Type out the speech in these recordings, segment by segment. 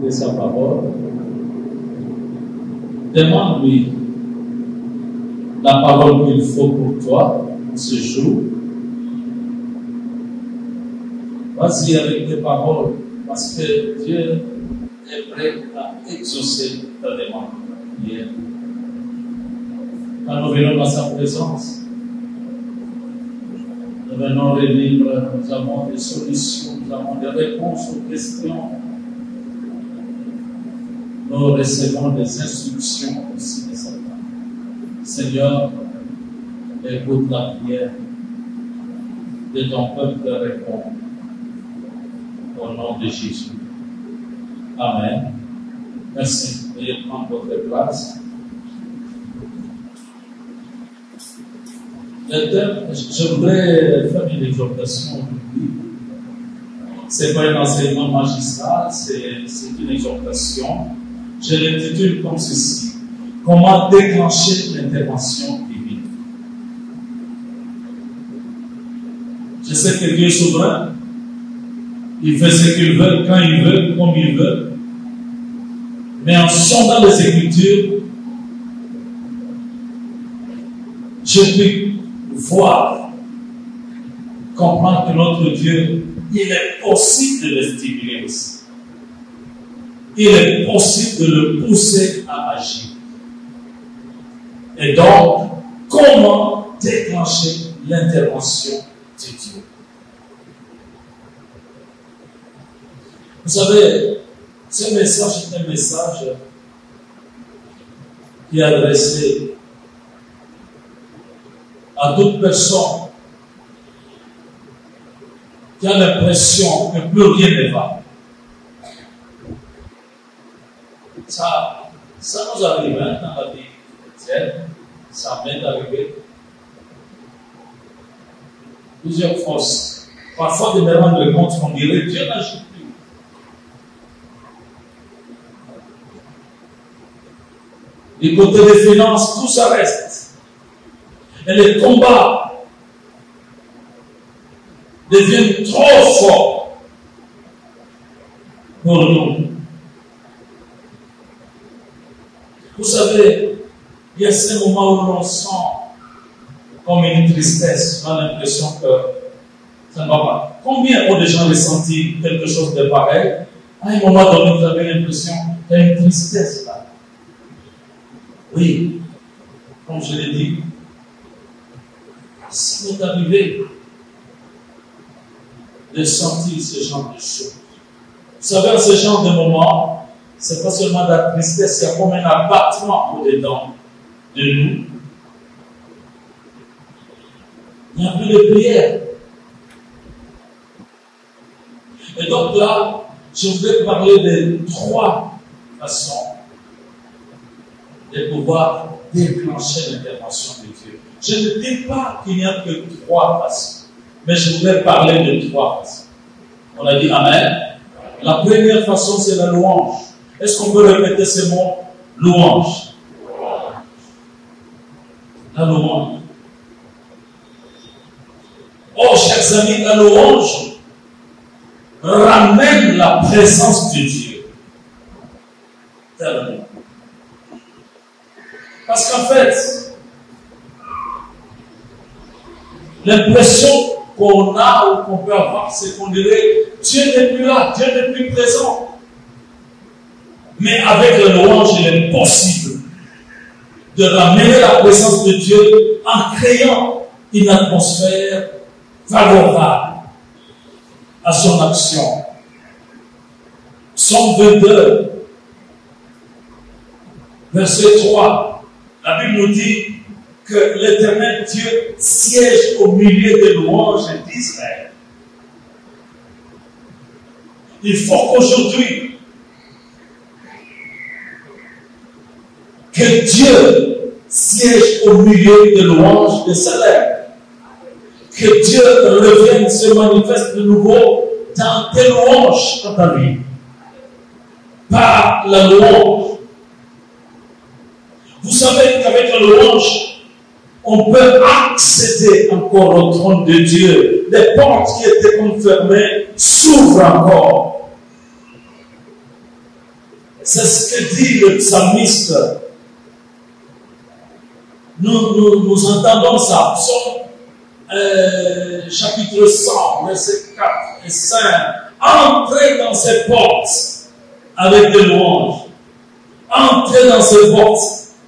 écouter sa parole. Demande-lui la parole qu'il faut pour toi ce jour. Vas-y avec tes paroles, parce que Dieu est prêt à exaucer ta demande. Yeah. Quand nous venons dans sa présence, nous venons les livres, nous avons des solutions, nous avons des réponses aux questions. Nous recevons des instructions aussi de Satan. Seigneur, écoute la prière de ton peuple répond. Au nom de Jésus. Amen. Merci. Veuillez prendre votre place. Je voudrais faire une exhortation aujourd'hui. Ce n'est pas un enseignement magistral, c'est une exhortation. Je l'intitule comme ceci. Comment déclencher l'intervention divine? Je sais que Dieu est souverain. Il fait ce qu'il veut, quand il veut, comme il veut. Mais en sondant les Écritures, je puis voir, comprendre que notre Dieu, il est possible de le stimuler aussi. Il est possible de le pousser à agir. Et donc, comment déclencher l'intervention de Dieu? Vous savez, ce message est un message qui est adressé à toute personne qui a l'impression que plus rien ne va. Ça nous arrive dans la vie chrétienne, ça m'est arrivé plusieurs fois. Parfois, de me rendre compte qu'on dirait Dieu n'agit plus. Du côté des finances, tout ça reste. Et les combats deviennent trop forts pour nous. Vous savez, il y a ces moments où l'on sent comme une tristesse, on a l'impression que ça ne va pas. Combien ont déjà ressenti quelque chose de pareil? À un moment donné, vous avez l'impression qu'il y a une tristesse là. Oui, comme je l'ai dit, ça m'est arrivé de sentir ce genre de choses. Vous savez, à ce genre de moment, c'est pas seulement de la tristesse, il y a comme un abattement au-dedans de nous. Il n'y a plus de prière. Et donc là, je voudrais parler de 3 façons de pouvoir déclencher l'intervention de Dieu. Je ne dis pas qu'il n'y a que 3 façons, mais je voudrais parler de 3 façons. On a dit Amen. La première façon, c'est la louange. Est-ce qu'on peut répéter ces mots? Louange. La louange. Oh, chers amis, la louange ramène la présence de Dieu. Tellement. Parce qu'en fait, l'impression qu'on a ou qu'on peut avoir, c'est qu'on dirait Dieu n'est plus là, Dieu n'est plus présent. Mais avec la louange, il est possible de ramener la présence de Dieu en créant une atmosphère favorable à son action. Psaume 22, verset 3. La Bible nous dit que l'Éternel Dieu siège au milieu des louanges d'Israël. Il faut qu'aujourd'hui, que Dieu siège au milieu des louanges de Salem. Que Dieu revienne, se manifeste de nouveau dans tes louanges quant à lui. Par la louange. Vous savez qu'avec la louange, on peut accéder encore au trône de Dieu. Les portes qui étaient fermées s'ouvrent encore. C'est ce que dit le psalmiste. Nous entendons ça. Psaume chapitre 100, versets 4 et 5. Entrez dans ses portes avec des louanges. Entrez dans ses portes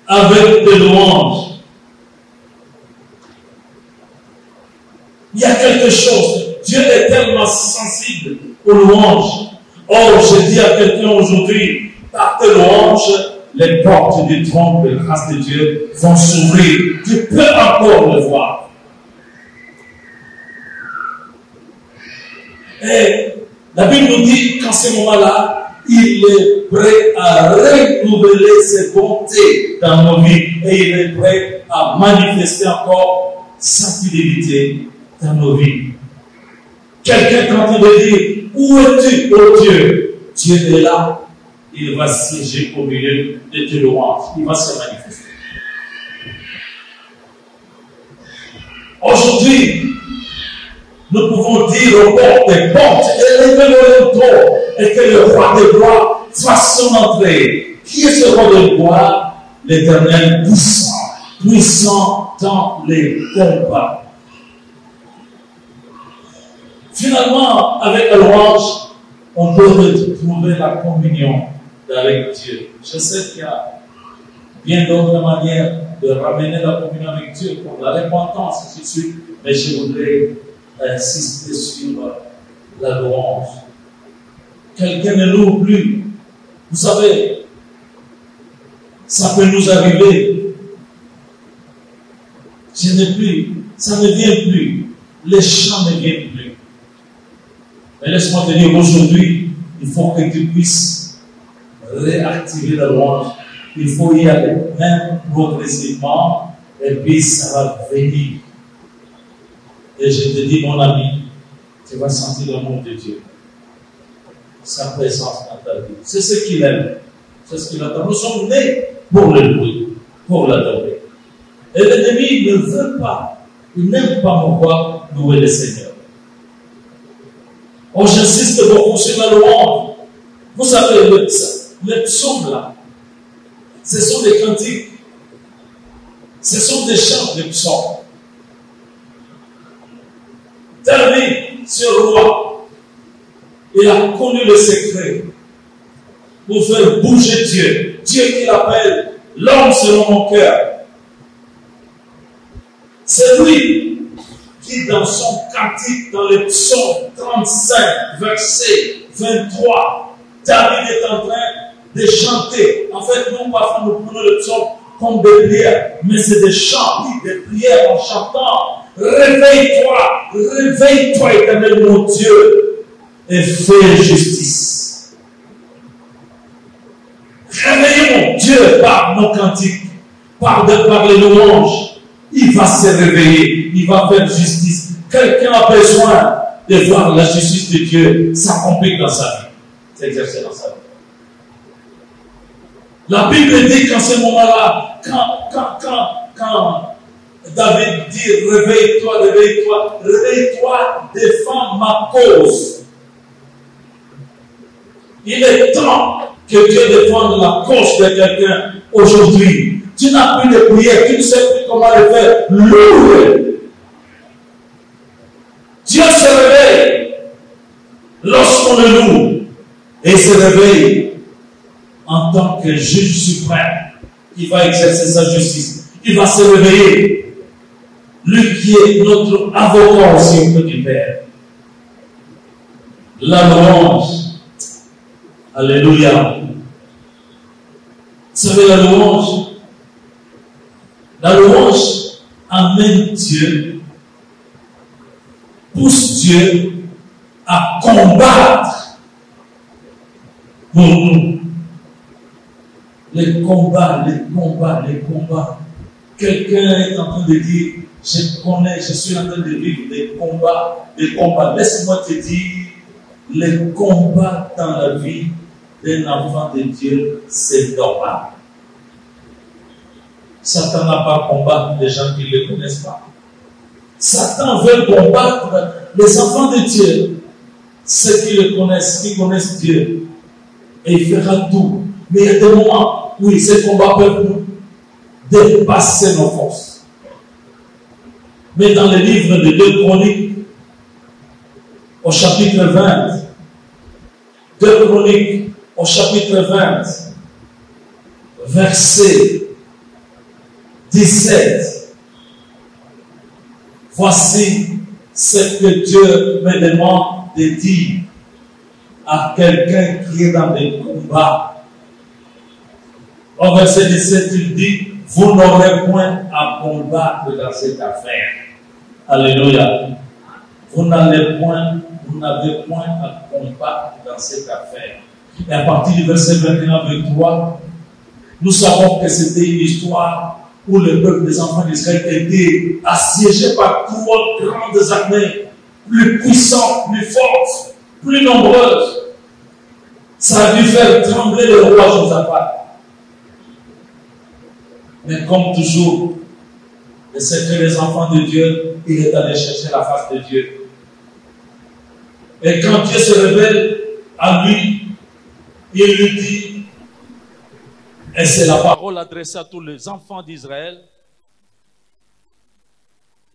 avec des louanges. Il y a quelque chose. Dieu est tellement sensible aux louanges. Oh, je dis à quelqu'un aujourd'hui, par tes louanges, les portes du trône de grâce de Dieu vont s'ouvrir. Tu peux encore le voir. Et la Bible nous dit qu'en ce moment-là, il est prêt à renouveler ses bontés dans nos vies et il est prêt à manifester encore sa fidélité dans nos vies. Quelqu'un quand il veut dire, où es-tu, ô Dieu? Dieu est là, il va siéger au milieu de tes louanges, il va se manifester. Aujourd'hui, nous pouvons dire au bord des portes, élevez le tour, et que le roi de gloire fasse son entrée. Qui est ce roi de gloire? L'Éternel puissant, puissant dans les combats. Finalement, avec la louange, on peut retrouver la communion avec Dieu. Je sais qu'il y a bien d'autres manières de ramener la communion avec Dieu, comme la repentance, ainsi de suite, mais je voudrais insister sur la louange. Quelqu'un ne loue plus. Vous savez, ça peut nous arriver. Je n'ai plus, ça ne vient plus. Les chants ne viennent plus. Mais laisse-moi te dire, aujourd'hui, il faut que tu puisses réactiver la louange. Il faut y aller, même progressivement, et puis ça va venir. Et je te dis, mon ami, tu vas sentir l'amour de Dieu. Sa présence dans ta vie. C'est ce qu'il aime. C'est ce qu'il attend. Nous sommes nés pour le louer, pour l'adorer. Et l'ennemi ne veut pas, il n'aime pas me voir louer le Seigneur. Oh, j'insiste beaucoup sur la louange. Vous savez, les psaumes là, ce sont des cantiques. Ce sont des chants, les psaumes. David, ce roi, il a connu le secret pour faire bouger Dieu. Dieu qu'il appelle l'homme selon mon cœur. C'est lui qui, dans son cantique, dans le psaume 35, verset 23, David est en train de chanter. En fait, nous, parfois, nous prenons le psaume comme des prières, mais c'est des chants, des prières en chantant. Réveille-toi, réveille-toi, éternel mon Dieu, et fais justice. Réveillons Dieu par nos cantiques, par les louanges. Il va se réveiller, il va faire justice. Quelqu'un a besoin de voir la justice de Dieu s'accomplir dans sa vie, s'exercer dans sa vie. La Bible dit qu'en ce moment-là, quand David dit réveille-toi, réveille-toi, réveille-toi, défends ma cause. Il est temps que Dieu défende la cause de quelqu'un aujourd'hui. Tu n'as plus de prière, tu ne sais plus comment le faire. Loue. Dieu se réveille lorsqu'on le loue et se réveille en tant que juge suprême. Il va exercer sa justice. Il va se réveiller. Lui qui est notre avocat aussi auprès du Père. La louange. Alléluia. Vous savez, la louange amène Dieu, pousse Dieu à combattre pour nous. Les combats. Quelqu'un est en train de dire, je suis en train de vivre des combats. Laisse-moi te dire, les combats dans la vie d'un enfant de Dieu, c'est normal. Satan n'a pas combattre les gens qui ne le connaissent pas. Satan veut combattre les enfants de Dieu, ceux qui le connaissent, qui connaissent Dieu. Et il fera tout Mais il y a des moments où ces combats peuvent nous dépasser nos forces. Mais dans le livre de 2 Chroniques, au chapitre 20, 2 Chroniques, au chapitre 20, verset 17, voici ce que Dieu me demande de dire à quelqu'un qui est dans des combats. Au verset 17, il dit, vous n'aurez point à combattre dans cette affaire. Alléluia. Vous n'avez point à combattre dans cette affaire. Et à partir du verset 21-23, nous savons que c'était une histoire où le peuple des enfants d'Israël était assiégé par 3 grandes armées, plus puissantes, plus fortes, plus nombreuses. Ça a dû faire trembler le roi Josaphat. Mais comme toujours, le secret des enfants de Dieu, il est allé chercher la face de Dieu. Et quand Dieu se révèle à lui, il lui dit, et c'est la parole adressée à tous les enfants d'Israël,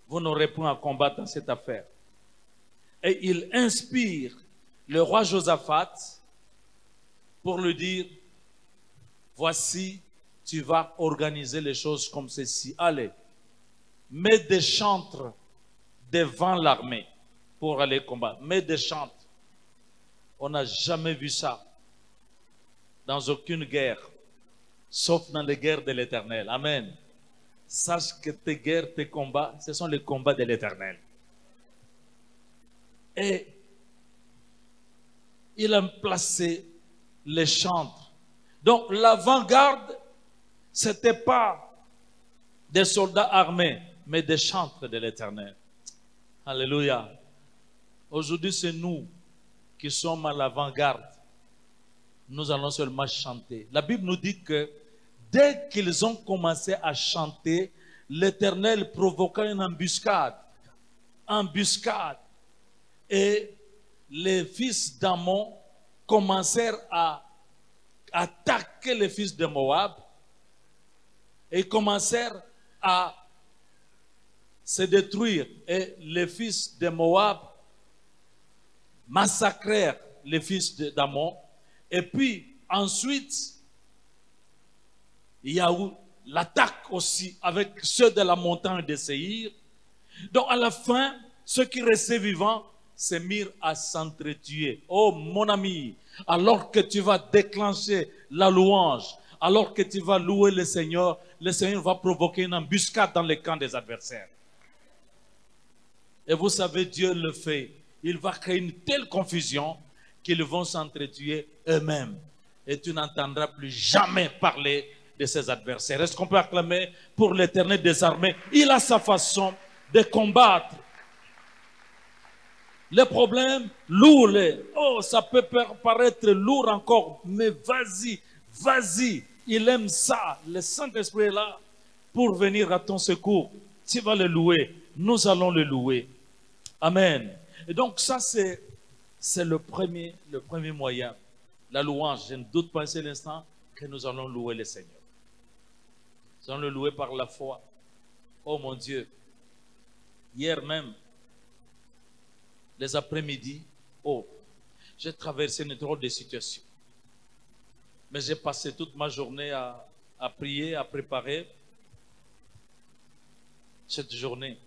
vous n'aurez point à combattre dans cette affaire. Et il inspire le roi Josaphat pour lui dire, voici, tu vas organiser les choses comme ceci. Allez, mets des chantres devant l'armée pour aller combattre. Mets des chantres. On n'a jamais vu ça dans aucune guerre, sauf dans les guerres de l'Éternel. Amen. Sache que tes guerres, tes combats, ce sont les combats de l'Éternel. Et il a placé les chantres. Donc l'avant-garde, ce n'était pas des soldats armés, mais des chantres de l'Éternel. Alléluia. Aujourd'hui, c'est nous qui sommes à l'avant-garde. Nous allons seulement chanter. La Bible nous dit que dès qu'ils ont commencé à chanter, l'Éternel provoqua une embuscade. Embuscade. Et les fils d'Ammon commencèrent à attaquer les fils de Moab et commencèrent à se détruire. Et les fils de Moab massacrèrent les fils d'Ammon. Et puis ensuite, il y a eu l'attaque aussi avec ceux de la montagne de Séhir. Donc à la fin, ceux qui restaient vivants se mirent à s'entretuer. Oh mon ami, alors que tu vas déclencher la louange, alors que tu vas louer le Seigneur va provoquer une embuscade dans les camps des adversaires. Et vous savez, Dieu le fait. Il va créer une telle confusion qu'ils vont s'entretuer eux-mêmes. Et tu n'entendras plus jamais parler de ses adversaires. Est-ce qu'on peut acclamer pour l'Éternel des armées? Il a sa façon de combattre. Les problèmes, lourds. Oh, ça peut paraître lourd encore, mais vas-y, vas-y. Il aime ça. Le Saint-Esprit est là pour venir à ton secours. Tu vas le louer. Nous allons le louer. Amen. Et donc ça, c'est le premier moyen. La louange. Je ne doute pas un seul instant que nous allons louer le Seigneur. Nous allons le louer par la foi. Oh mon Dieu. Hier même, les après-midi, oh, j'ai traversé une drôle de situation. Mais j'ai passé toute ma journée à prier, à préparer cette journée.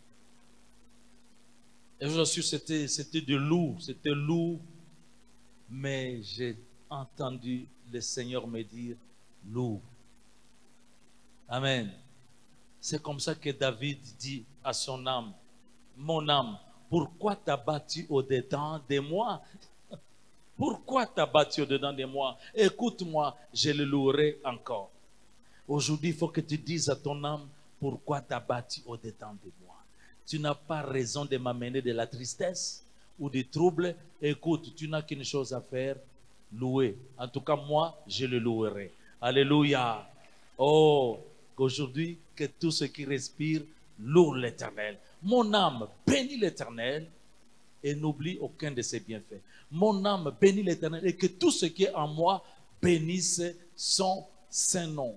Et je vous assure, c'était de lourd, c'était lourd. Mais j'ai entendu le Seigneur me dire, lourd. Amen. C'est comme ça que David dit à son âme, mon âme, pourquoi t'as battu au-dedans de moi? Pourquoi t'as battu au-dedans de moi? Écoute-moi, je le louerai encore. Aujourd'hui, il faut que tu dises à ton âme, pourquoi t'as battu au-dedans de moi? Tu n'as pas raison de m'amener de la tristesse ou des troubles. Écoute, tu n'as qu'une chose à faire, louer. En tout cas, moi, je le louerai. Alléluia. Oh, qu'aujourd'hui, que tout ce qui respire loue l'Éternel. Mon âme bénit l'Éternel et n'oublie aucun de ses bienfaits. Mon âme bénit l'Éternel et que tout ce qui est en moi bénisse son saint nom.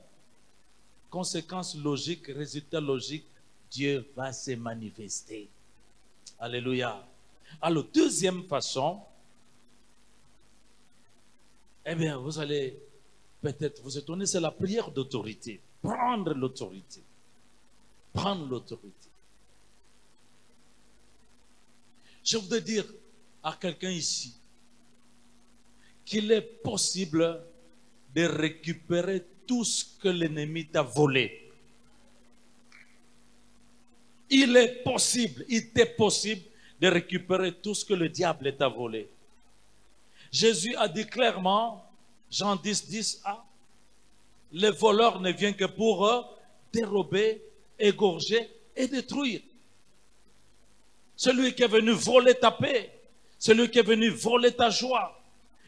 Conséquence logique, résultat logique, Dieu va se manifester. Alléluia. Alors, deuxième façon, eh bien, vous allez peut-être vous étonner, c'est la prière d'autorité. Prendre l'autorité. Prendre l'autorité. Je voudrais dire à quelqu'un ici qu'il est possible de récupérer tout ce que l'ennemi t'a volé. Il est possible, il t'est possible de récupérer tout ce que le diable t'a volé. Jésus a dit clairement, Jean 10, 10, le voleur ne vient que pour dérober, égorger et détruire. Celui qui est venu voler ta paix, celui qui est venu voler ta joie,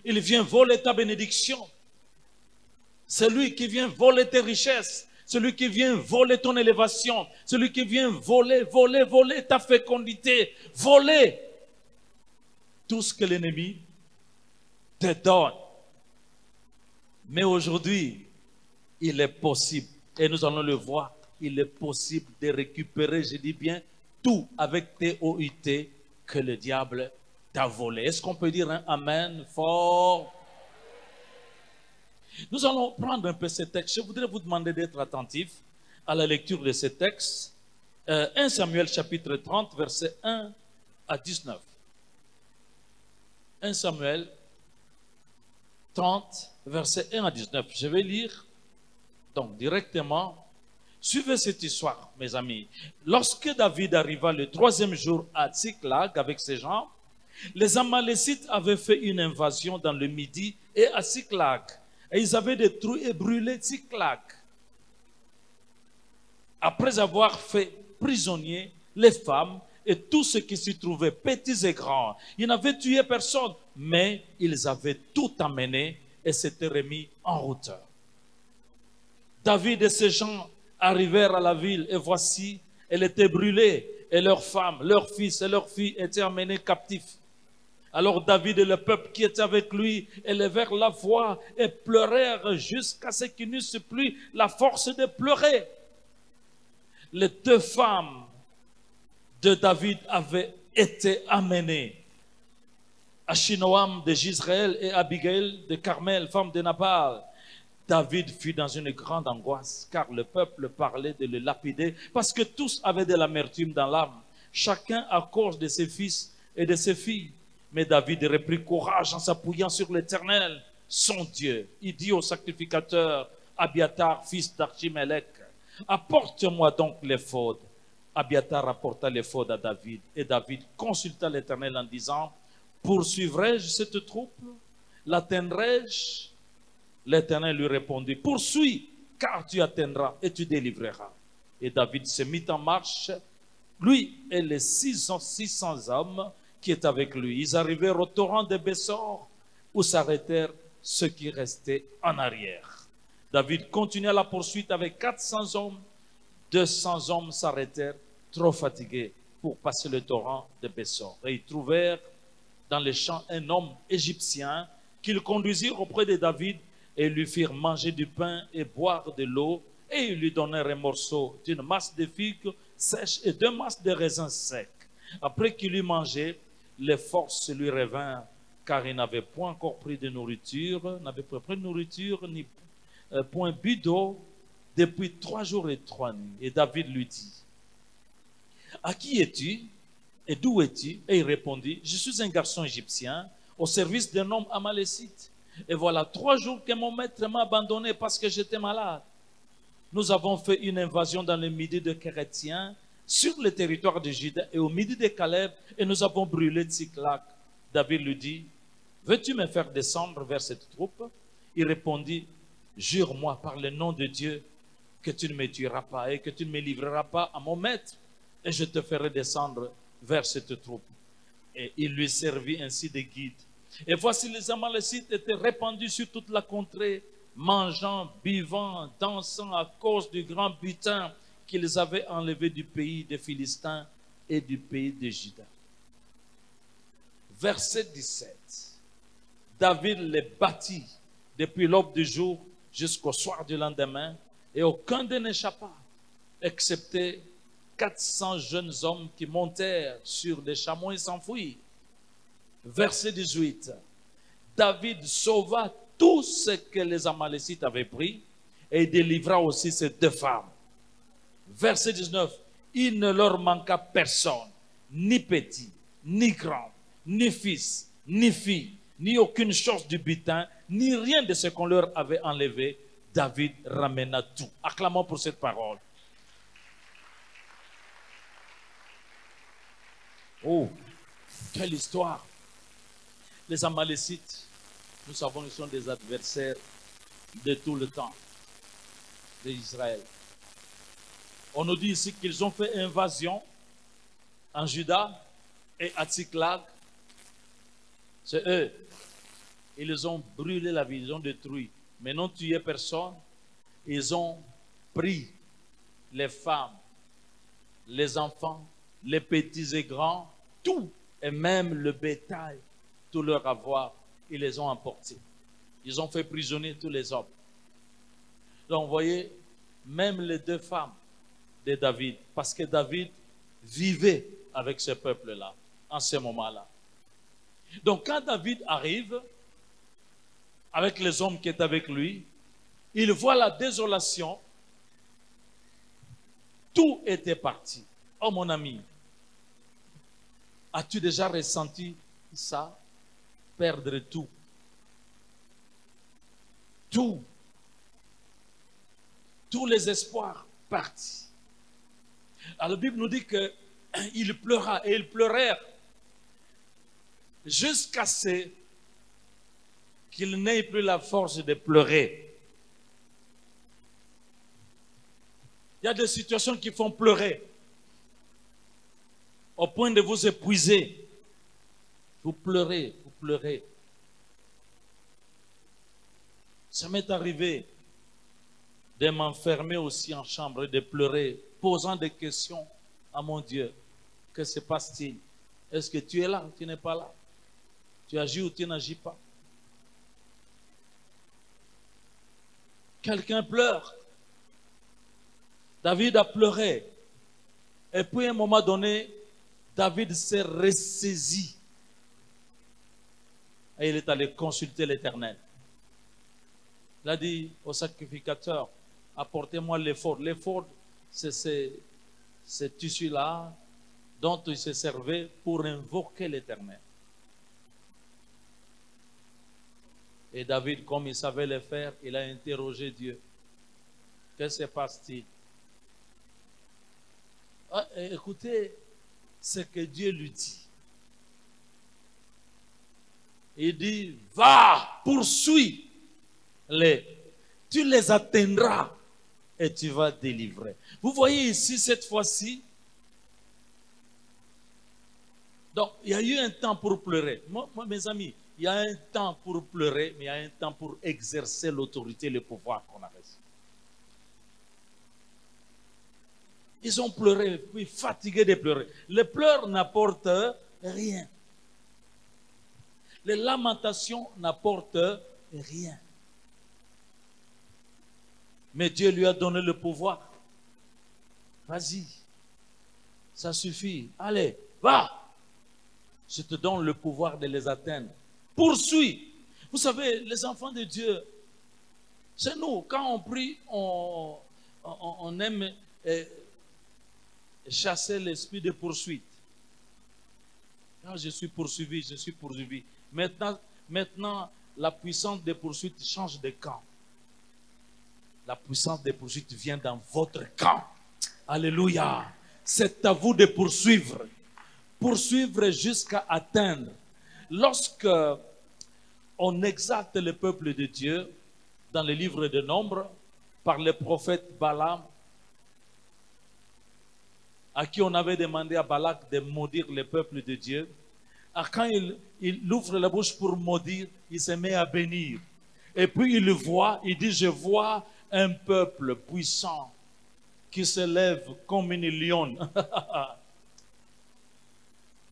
il vient voler ta bénédiction. Celui qui vient voler tes richesses, celui qui vient voler ton élévation, celui qui vient voler ta fécondité, voler tout ce que l'ennemi te donne. Mais aujourd'hui, il est possible, et nous allons le voir, il est possible de récupérer, je dis bien, tout avec T-O-U-T que le diable t'a volé. Est-ce qu'on peut dire un amen fort? Nous allons prendre un peu ce texte. Je voudrais vous demander d'être attentif à la lecture de ce texte. 1 Samuel chapitre 30, versets 1 à 19. 1 Samuel 30, versets 1 à 19. Je vais lire donc directement. Suivez cette histoire, mes amis. Lorsque David arriva le 3e jour à Tsiklag avec ses gens, les Amalécites avaient fait une invasion dans le Midi et à Tsiklag. Et ils avaient détruit et brûlé Tsiklag. Après avoir fait prisonniers les femmes et tout ce qui s'y trouvait, petits et grands. Ils n'avaient tué personne, mais ils avaient tout amené et s'étaient remis en route. David et ses gens arrivèrent à la ville et voici, elle était brûlée et leurs femmes, leurs fils et leurs filles étaient emmenés captifs. Alors David et le peuple qui était avec lui élevèrent la voix et pleurèrent jusqu'à ce qu'ils n'eussent plus la force de pleurer. Les 2 femmes de David avaient été amenées. Achinoam de Jisraël et Abigail de Carmel, femme de Nabal. David fut dans une grande angoisse, car le peuple parlait de le lapider, parce que tous avaient de l'amertume dans l'âme, chacun à cause de ses fils et de ses filles. Mais David reprit courage en s'appuyant sur l'Éternel, son Dieu. Il dit au sacrificateur Abiatar, fils d'Archimélec, apporte-moi donc l'éphod. Abiatar apporta l'éphod à David, et David consulta l'Éternel en disant, poursuivrai-je cette troupe? L'atteindrai-je? L'Éternel lui répondit, poursuis, car tu atteindras et tu délivreras. Et David se mit en marche, lui et les 600 hommes qui étaient avec lui. Ils arrivèrent au torrent de Bessor, où s'arrêtèrent ceux qui restaient en arrière. David continua la poursuite avec 400 hommes. 200 hommes s'arrêtèrent, trop fatigués, pour passer le torrent de Bessor. Et ils trouvèrent dans les champs un homme égyptien qu'ils conduisirent auprès de David et lui firent manger du pain et boire de l'eau, et ils lui donnèrent un morceau d'une masse de figues sèches et 2 masses de raisins secs. Après qu'il eut mangé, les forces lui revinrent, car il n'avait point encore pris de nourriture, n'avait pas pris de nourriture, ni point bu d'eau, depuis 3 jours et 3 nuits. Et David lui dit, à qui es-tu et d'où es-tu? Et il répondit, je suis un garçon égyptien au service d'un homme amalécite. Et voilà 3 jours que mon maître m'a abandonné parce que j'étais malade. Nous avons fait une invasion dans le Midi de Kérétien, sur le territoire de Juda et au Midi de Caleb, et nous avons brûlé Tsiklag. David lui dit, veux-tu me faire descendre vers cette troupe? Il répondit, jure-moi par le nom de Dieu que tu ne me tueras pas et que tu ne me livreras pas à mon maître, et je te ferai descendre vers cette troupe. Et il lui servit ainsi de guide. Et voici les Amalécites étaient répandus sur toute la contrée, mangeant, buvant, dansant à cause du grand butin qu'ils avaient enlevé du pays des Philistins et du pays de Juda. Verset 17. David les battit depuis l'aube du jour jusqu'au soir du lendemain, et aucun d'eux n'échappa, excepté 400 jeunes hommes qui montèrent sur des chameaux et s'enfuirent. Verset 18. David sauva tout ce que les Amalécites avaient pris et délivra aussi ces 2 femmes. Verset 19. Il ne leur manqua personne, ni petit, ni grand, ni fils, ni fille, ni aucune chose du butin, ni rien de ce qu'on leur avait enlevé. David ramena tout. Acclamons pour cette parole. Oh, quelle histoire! Les Amalécites, nous savons qu'ils sont des adversaires de tout le temps d'Israël. On nous dit ici qu'ils ont fait invasion en Juda et à Tsiklag. C'est eux. Ils ont brûlé la ville, ils ont détruit, mais n'ont tué personne. Ils ont pris les femmes, les enfants, les petits et grands, tout, et même le bétail, tout leur avoir, ils les ont emportés. Ils ont fait prisonnier tous les hommes. Donc, vous voyez, même les 2 femmes de David, parce que David vivait avec ce peuple-là, en ce moment-là. Donc, quand David arrive, avec les hommes qui étaient avec lui, il voit la désolation. Tout était parti. Oh mon ami, as-tu déjà ressenti ça? Perdre tout. Tout. Tous les espoirs partis. Alors la Bible nous dit qu'il pleura et ils pleurèrent jusqu'à ce qu'il n'ait plus la force de pleurer. Il y a des situations qui font pleurer au point de vous épuiser. Vous pleurez, vous pleurez. Ça m'est arrivé de m'enfermer aussi en chambre et de pleurer, posant des questions à mon Dieu. Que se passe-t-il? Est-ce que tu es là ou tu n'es pas là? Tu agis ou tu n'agis pas? Quelqu'un pleure. David a pleuré. Et puis à un moment donné, David s'est ressaisi. Et il est allé consulter l'Éternel. Il a dit au sacrificateur, apportez-moi l'éphod. L'éphod, c'est ce tissu-là dont il se servait pour invoquer l'Éternel. Et David, comme il savait le faire, il a interrogé Dieu. Que se passe-t-il? Ah, écoutez ce que Dieu lui dit. Il dit, va, poursuis-les. Tu les atteindras et tu vas délivrer. Vous voyez ici, cette fois-ci, donc il y a eu un temps pour pleurer. Moi, mes amis, il y a un temps pour pleurer, mais il y a un temps pour exercer l'autorité et le pouvoir qu'on a reçu. Ils ont pleuré, puis fatigués de pleurer. Les pleurs n'apportent rien. Les lamentations n'apportent rien. Mais Dieu lui a donné le pouvoir. Vas-y, ça suffit. Allez, va. Je te donne le pouvoir de les atteindre. Poursuis. Vous savez, les enfants de Dieu, c'est nous. Quand on prie, on aime chasser l'esprit de poursuite. Quand je suis poursuivi, je suis poursuivi. Maintenant, la puissance des poursuites change de camp. La puissance des poursuites vient dans votre camp. Alléluia. C'est à vous de poursuivre. Poursuivre jusqu'à atteindre. Lorsque on exalte le peuple de Dieu dans le livre de Nombres par le prophète Balaam, à qui on avait demandé à Balak de maudire le peuple de Dieu, quand il ouvre la bouche pour maudire, il se met à bénir. Et puis il voit, il dit, je vois un peuple puissant qui se lève comme une lionne.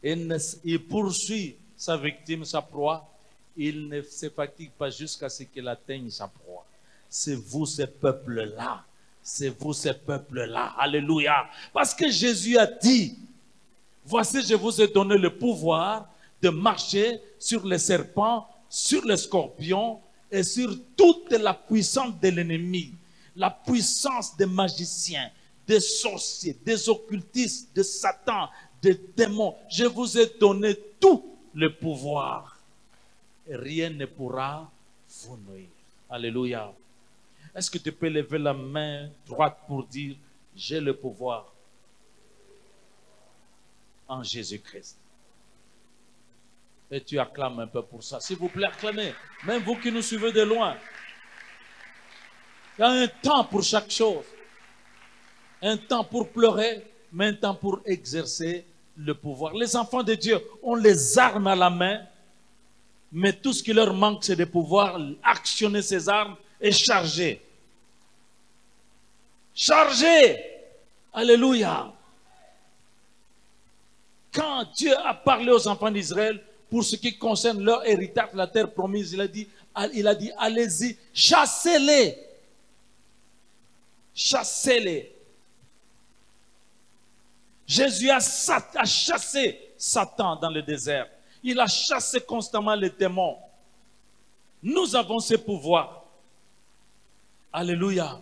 Il poursuit sa victime, sa proie. Il ne se fatigue pas jusqu'à ce qu'il atteigne sa proie. c'est vous ces peuples-là. C'est vous ces peuples-là. Alléluia. Parce que Jésus a dit, voici, je vous ai donné le pouvoir de marcher sur les serpents, sur les scorpions et sur toute la puissance de l'ennemi. La puissance des magiciens, des sorciers, des occultistes, de Satan, des démons. Je vous ai donné tout le pouvoir. Et rien ne pourra vous nuire. Alléluia. Est-ce que tu peux lever la main droite pour dire, j'ai le pouvoir en Jésus-Christ? Et tu acclames un peu pour ça. S'il vous plaît, acclamez. Même vous qui nous suivez de loin. Il y a un temps pour chaque chose. Un temps pour pleurer, mais un temps pour exercer le pouvoir. Les enfants de Dieu ont les armes à la main, mais tout ce qui leur manque, c'est de pouvoir actionner ces armes et charger. Charger! Alléluia! Quand Dieu a parlé aux enfants d'Israël, pour ce qui concerne leur héritage, la terre promise, il a dit, allez-y, chassez-les. Chassez-les. Jésus a chassé Satan dans le désert. Il a chassé constamment les démons. Nous avons ce pouvoir. Alléluia.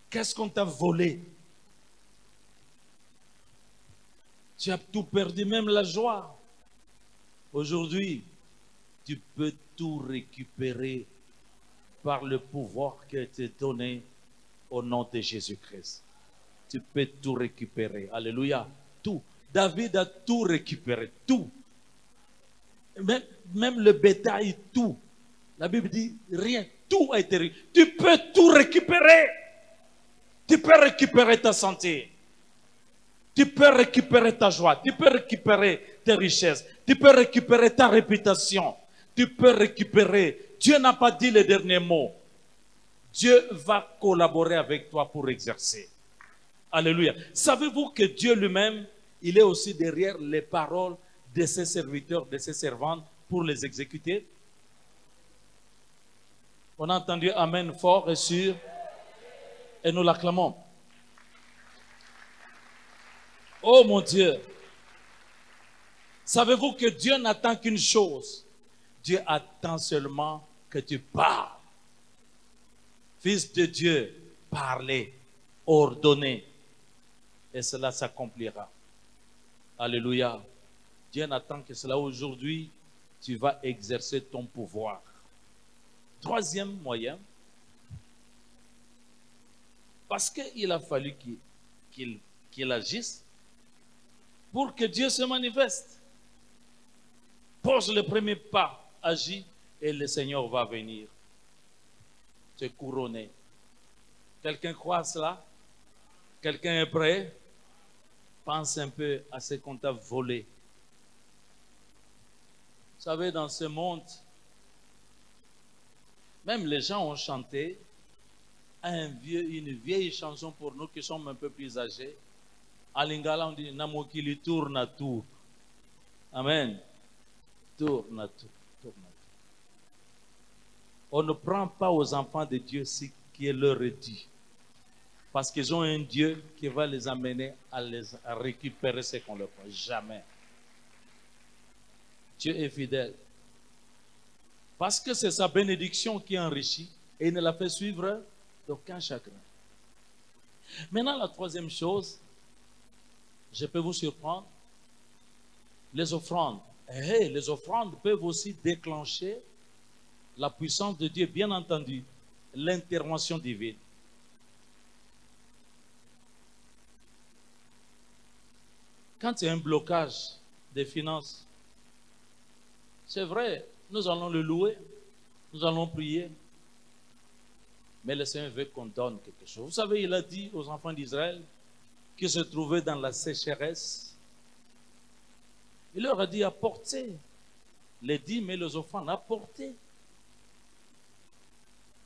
Qu'est-ce qu'on t'a volé? Tu as tout perdu, même la joie. Aujourd'hui, tu peux tout récupérer par le pouvoir qui a été donné au nom de Jésus-Christ. Tu peux tout récupérer. Alléluia. Tout. David a tout récupéré. Tout. Même le bétail, tout. La Bible dit rien. Tout a été récupéré. Tu peux tout récupérer. Tu peux récupérer ta santé. Tu peux récupérer ta joie. Tu peux récupérer tes richesses. Tu peux récupérer ta réputation. Tu peux récupérer. Dieu n'a pas dit le dernier mot. Dieu va collaborer avec toi pour exercer. Alléluia. Savez-vous que Dieu lui-même, il est aussi derrière les paroles de ses serviteurs, de ses servantes pour les exécuter? On a entendu Amen fort et sûr et nous l'acclamons. Oh mon Dieu, savez-vous que Dieu n'attend qu'une chose? Dieu attend seulement que tu parles. Fils de Dieu, parlez, ordonnez, et cela s'accomplira. Alléluia. Dieu n'attend que cela. Aujourd'hui, tu vas exercer ton pouvoir. Troisième moyen, parce qu'il a fallu qu'il agisse pour que Dieu se manifeste. Pose le premier pas, agis, et le Seigneur va venir te couronner. Quelqu'un croit à cela? Quelqu'un est prêt? Pense un peu à ce qu'on t'a volé. Vous savez, dans ce monde, même les gens ont chanté une vieille chanson pour nous qui sommes un peu plus âgés. En lingala, on dit Namokili tourne à tour. Amen. Tourne à tour. Tourne à tour. On ne prend pas aux enfants de Dieu ce qui leur est dit. Parce qu'ils ont un Dieu qui va les amener à récupérer ce qu'on leur prend. Jamais. Dieu est fidèle. Parce que c'est sa bénédiction qui enrichit et il ne la fait suivre d'aucun chagrin. Maintenant, la troisième chose, je peux vous surprendre, les offrandes. Les offrandes peuvent aussi déclencher la puissance de Dieu, bien entendu, l'intervention divine. Quand il y a un blocage des finances, c'est vrai, nous allons le louer, nous allons prier, mais le Seigneur veut qu'on donne quelque chose. Vous savez, il a dit aux enfants d'Israël qui se trouvaient dans la sécheresse, il leur a dit apportez les dîmes et les offrandes, apportez.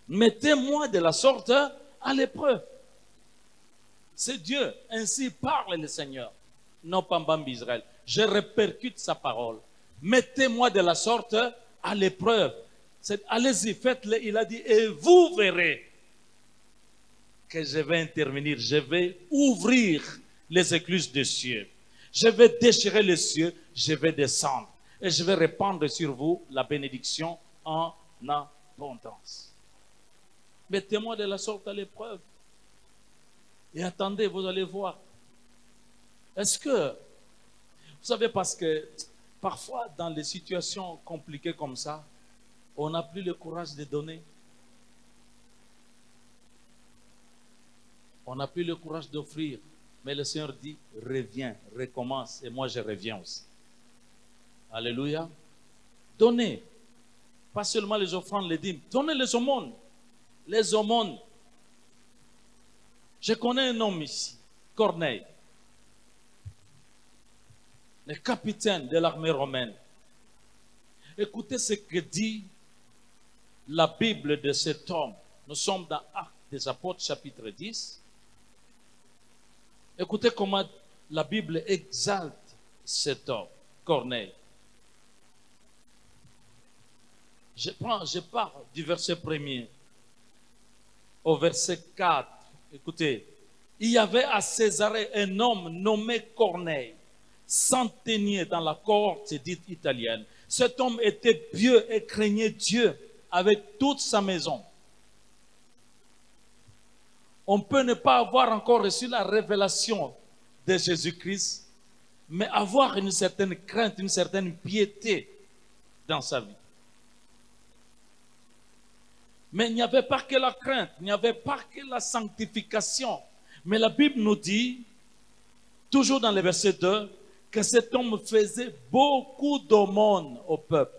Mettez-moi de la sorte à l'épreuve. C'est Dieu, ainsi parle le Seigneur, non pas Mbambi Israël. Je répercute sa parole. Mettez-moi de la sorte à l'épreuve. Allez-y, faites-le. Il a dit, et vous verrez que je vais intervenir. Je vais ouvrir les écluses des cieux. Je vais déchirer les cieux. Je vais descendre. Et je vais répandre sur vous la bénédiction en abondance. Mettez-moi de la sorte à l'épreuve. Et attendez, vous allez voir. Est-ce que, vous savez, parce que parfois dans les situations compliquées comme ça, on n'a plus le courage de donner. On n'a plus le courage d'offrir. Mais le Seigneur dit, reviens, recommence. Et moi, je reviens aussi. Alléluia. Donnez. Pas seulement les offrandes, les dîmes. Donnez les aumônes. Les aumônes. Je connais un homme ici, Corneille, le capitaine de l'armée romaine. Écoutez ce que dit la Bible de cet homme. Nous sommes dans Actes des Apôtres, chapitre 10. Écoutez comment la Bible exalte cet homme, Corneille. Je pars du verset 1er au verset 4. Écoutez, il y avait à Césarée un homme nommé Corneille, centenier dans la cohorte dite italienne. Cet homme était pieux et craignait Dieu avec toute sa maison. On peut ne pas avoir encore reçu la révélation de Jésus-Christ, mais avoir une certaine crainte, une certaine piété dans sa vie. Mais il n'y avait pas que la crainte, il n'y avait pas que la sanctification. Mais la Bible nous dit, toujours dans le verset 2, que cet homme faisait beaucoup d'aumônes au peuple.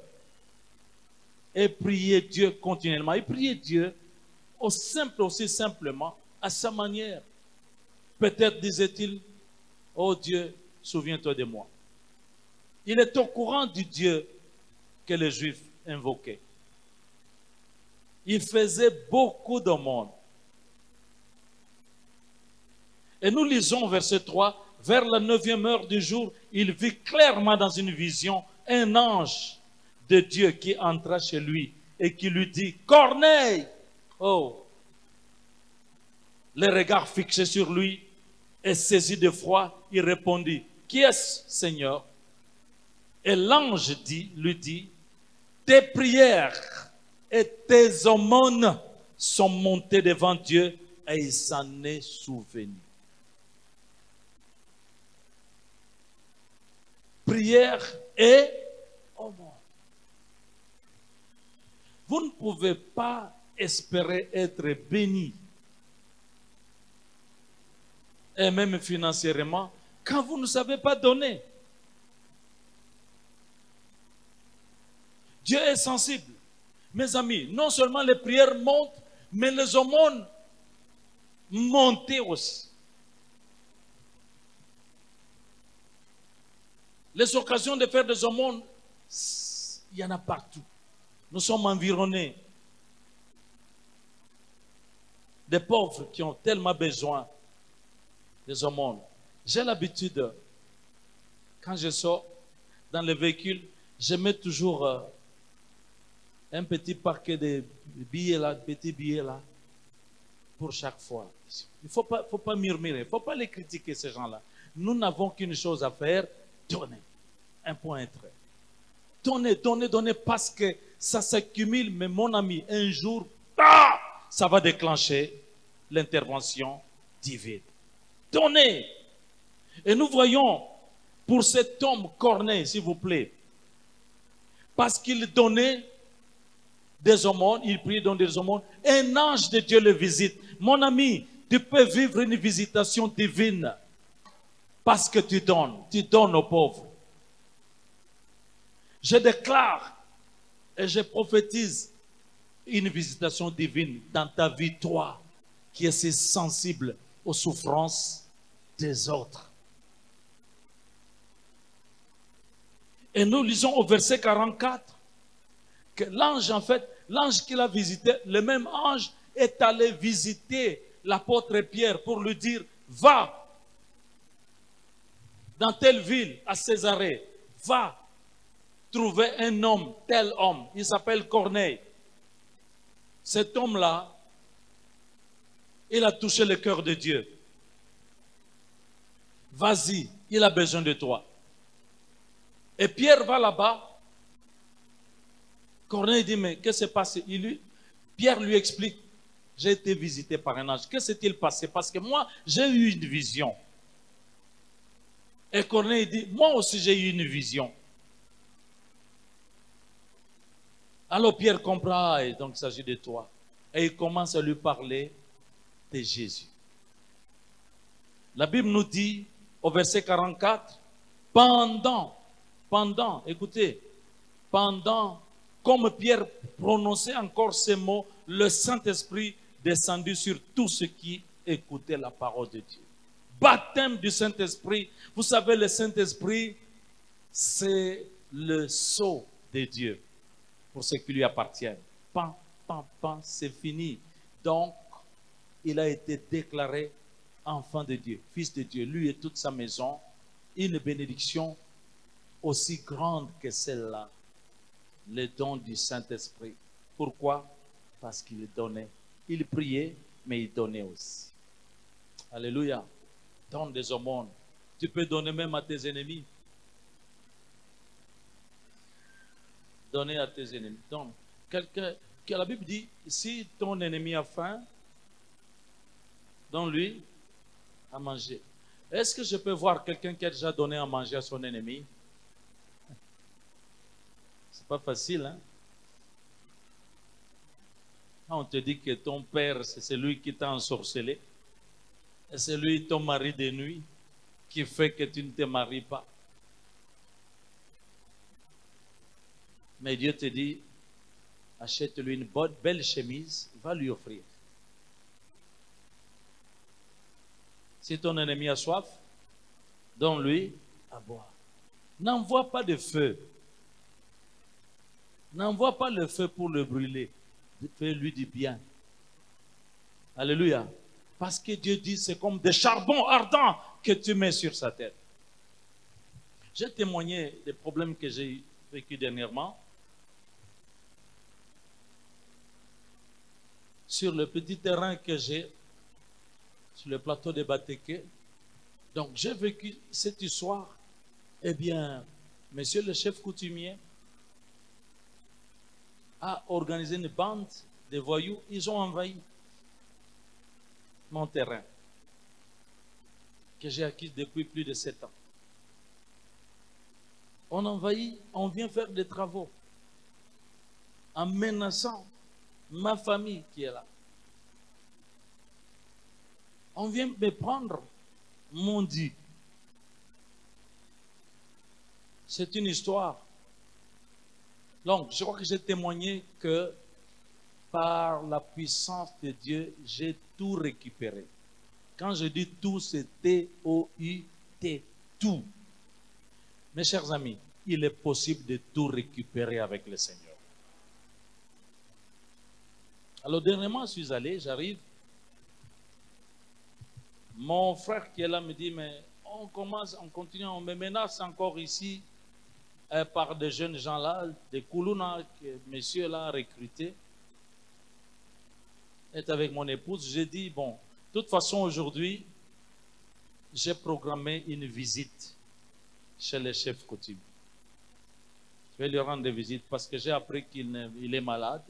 Et priait Dieu continuellement. Il priait Dieu aussi simplement, à sa manière. Peut-être disait-il, oh Dieu, souviens-toi de moi. Il est au courant du Dieu que les Juifs invoquaient. Il faisait beaucoup d'aumônes. Et nous lisons verset 3, vers la 9e heure du jour, il vit clairement dans une vision un ange de Dieu qui entra chez lui et qui lui dit, Corneille! Oh! Les regards fixés sur lui et saisi de froid, il répondit, qui est-ce, Seigneur? Et l'ange lui dit, tes prières et tes aumônes sont montées devant Dieu et il s'en est souvenu. Prière et aumône. Vous ne pouvez pas espérer être béni, et même financièrement, quand vous ne savez pas donner. Dieu est sensible. Mes amis, non seulement les prières montent, mais les aumônes montent aussi. Les occasions de faire des aumônes, il y en a partout. Nous sommes environnés des pauvres qui ont tellement besoin des aumônes. J'ai l'habitude, quand je sors dans le véhicule, je mets toujours un petit paquet de billets là, petits billets là, pour chaque fois. Il ne faut pas murmurer, il ne faut pas les critiquer, ces gens-là. Nous n'avons qu'une chose à faire, donner. Un point, un trait. Donner, donner, donner, parce que ça s'accumule, mais mon ami, un jour, ça va déclencher l'intervention divine. Donnez. Et nous voyons, pour cet homme Corneille, s'il vous plaît, parce qu'il donnait des aumônes, il prie dans des aumônes, un ange de Dieu le visite. Mon ami, tu peux vivre une visitation divine parce que tu donnes aux pauvres. Je déclare et je prophétise une visitation divine dans ta vie, toi, qui es si sensible aux souffrances des autres. Et nous lisons au verset 44 que l'ange, en fait, l'ange qui l'a visité, le même ange est allé visiter l'apôtre Pierre pour lui dire, va dans telle ville à Césarée, va trouver un homme, tel homme, il s'appelle Corneille. cet homme-là, il a touché le cœur de Dieu. Vas-y, il a besoin de toi. Et Pierre va là-bas. Corneille dit, mais qu'est-ce qui s'est passé? Pierre lui explique, j'ai été visité par un ange. Que s'est-il passé? Parce que moi, j'ai eu une vision. Et Corneille dit, moi aussi j'ai eu une vision. Alors Pierre comprend, et donc il s'agit de toi. Et il commence à lui parler de Jésus. La Bible nous dit, au verset 44, écoutez, comme Pierre prononçait encore ces mots, le Saint-Esprit descendit sur tous ceux qui écoutaient la parole de Dieu. Baptême du Saint-Esprit. Vous savez, le Saint-Esprit, c'est le sceau de Dieu pour ceux qui lui appartiennent. C'est fini. Donc, il a été déclaré enfant de Dieu, fils de Dieu, lui et toute sa maison. Une bénédiction aussi grande que celle-là, le don du Saint-Esprit. Pourquoi? Parce qu'il donnait. Il priait, mais il donnait aussi. Alléluia. Donne des aumônes. Tu peux donner même à tes ennemis. Donner à tes ennemis. Donc, la Bible dit, si ton ennemi a faim, donne-lui à manger. Est-ce que je peux voir quelqu'un qui a déjà donné à manger à son ennemi? C'est pas facile, hein? On te dit que ton père, c'est celui qui t'a ensorcelé. Et c'est lui, ton mari de nuit, qui fait que tu ne te maries pas. Mais Dieu te dit, achète-lui une bonne, belle chemise, va lui offrir. Si ton ennemi a soif, donne-lui à boire. N'envoie pas de feu. N'envoie pas le feu pour le brûler. Fais-lui du bien. Alléluia. Parce que Dieu dit, c'est comme des charbons ardents que tu mets sur sa tête. J'ai témoigné des problèmes que j'ai vécu dernièrement. Sur le petit terrain que j'ai, sur le plateau de Batéké. Donc j'ai vécu cette histoire. Eh bien, monsieur le chef coutumier a organisé une bande de voyous. Ils ont envahi mon terrain que j'ai acquis depuis plus de 7 ans. On envahit, on vient faire des travaux en menaçant ma famille qui est là. On vient me prendre mon dit. C'est une histoire. Donc, je crois que j'ai témoigné que par la puissance de Dieu, j'ai tout récupéré. Quand je dis tout, c'est T-O-U-T, tout. Mes chers amis, il est possible de tout récupérer avec le Seigneur. Alors, dernièrement, je suis allé, j'arrive. Mon frère qui est là me dit, mais on continue, on me menace encore ici par des jeunes gens là, des Koulouna que monsieur là a recruté. Est avec mon épouse. J'ai dit, bon, de toute façon aujourd'hui, j'ai programmé une visite chez le chef coutumier. Je vais lui rendre des visites parce que j'ai appris qu'il est malade.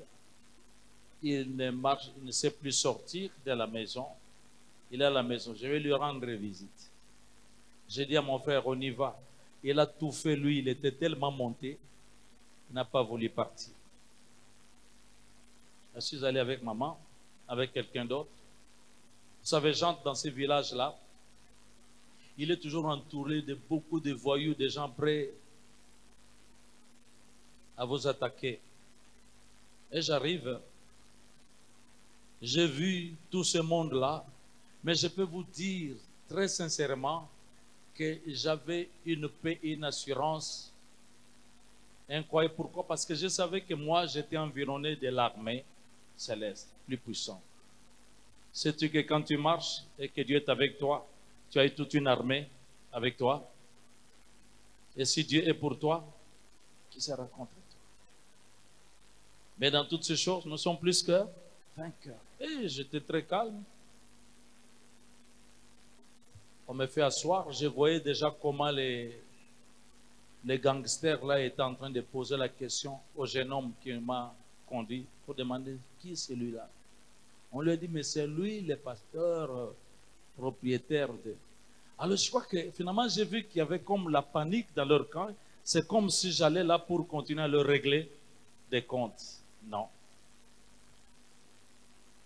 Il ne sait plus sortir de la maison. Il est à la maison. Je vais lui rendre visite. J'ai dit à mon frère, on y va. Il a tout fait, lui. Il était tellement monté. Il n'a pas voulu partir. Je suis allé avec maman, avec quelqu'un d'autre. Vous savez, j'entre dans ces villages-là. Il est toujours entouré de beaucoup de voyous, de gens prêts à vous attaquer. Et j'arrive. J'ai vu tout ce monde-là. Mais je peux vous dire très sincèrement que j'avais une paix et une assurance incroyable. Pourquoi? Parce que je savais que moi, j'étais environné de l'armée céleste, plus puissante. Sais-tu que quand tu marches et que Dieu est avec toi, tu as toute une armée avec toi? Et si Dieu est pour toi, qui sera contre toi? Mais dans toutes ces choses, nous sommes plus que vainqueur. Et j'étais très calme. On me fait asseoir. Je voyais déjà comment les gangsters là étaient en train de poser la question au jeune homme qui m'a conduit pour demander qui est celui-là. On lui a dit, mais c'est lui le pasteur propriétaire de... Alors je crois que finalement j'ai vu qu'il y avait comme la panique dans leur camp. C'est comme si j'allais là pour continuer à leur régler des comptes. Non.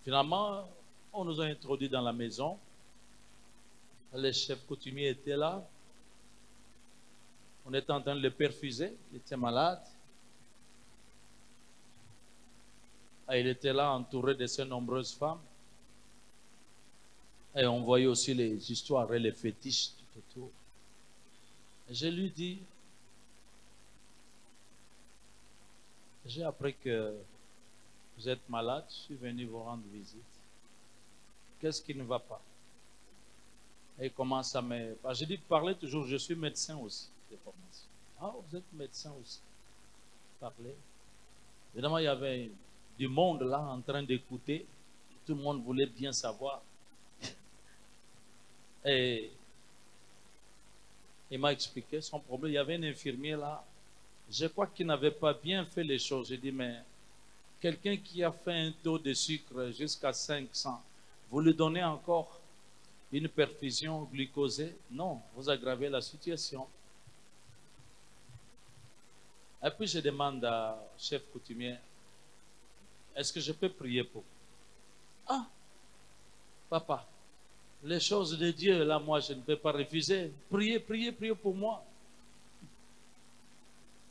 Finalement, on nous a introduits dans la maison. Le chef coutumier était là. On était en train de le perfuser. Il était malade. Et il était là entouré de ces nombreuses femmes. Et on voyait aussi les histoires et les fétiches tout autour. Et je lui dis, j'ai appris que vous êtes malade, je suis venu vous rendre visite. Qu'est-ce qui ne va pas? Et il commence à me... Je dis, parlez toujours, je suis médecin aussi de formation. Ah, vous êtes médecin aussi. Parlez. Évidemment, il y avait du monde là en train d'écouter. Tout le monde voulait bien savoir. Et il m'a expliqué son problème. Il y avait un infirmier là. Je crois qu'il n'avait pas bien fait les choses. J'ai dit, mais quelqu'un qui a fait un taux de sucre jusqu'à 500, vous lui donnez encore une perfusion glucosée? Non, vous aggravez la situation. Et puis je demande à chef coutumier, est-ce que je peux prier pour vous? Ah, papa, les choses de Dieu, là, moi, je ne peux pas refuser. Priez, priez, priez pour moi.